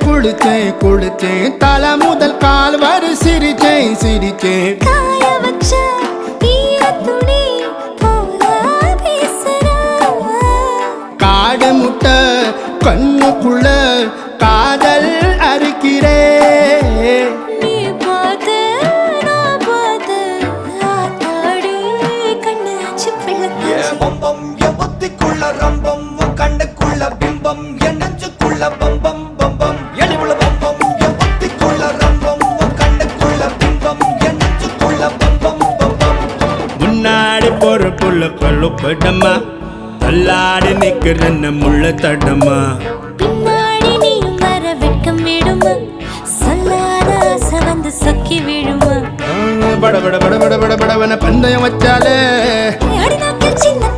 குளிச்சேன் குளிச்சேன் தலை முதல் கால் வரை சிரிச்சேன் சிரிச்சேன் காய வச்ச ஈரத்துணி போல பேசுற காடு முட்டை கண்ணுக்குள்ள காதல் அறுக்கிறே நீ பார்த்து நான் பார்த்து ஆத்தாடி கண்ணு ஆச்சு பிள்ளை பம்பம் என் புத்திக்குள்ள ரம்பம் உன் கண்ணுக்குள்ள பிம்பம் என் நெஞ்சுக்குள்ள பம்பம் பம்பம் எளிவுள்ள பம்பம் என் புத்திக்குள்ள ரம்பம் உன் கண்ணுக்குள்ள பிம்பம் என் நெஞ்சுக்குள்ள பம்பம் பம்பம் முன்னாடி போற புள்ள கழுப்படமா தள்ளாடி நிக்கிறன்ன முள்ள தடமா பின்னாடி நீயும் வர வெட்கம் விடுமா சொல்லாத ஆசை வந்து சொக்கி விடுமா பட பட பட பட பட படவன பந்தயம் வச்சாலே அடி நாக்கில் சின்ன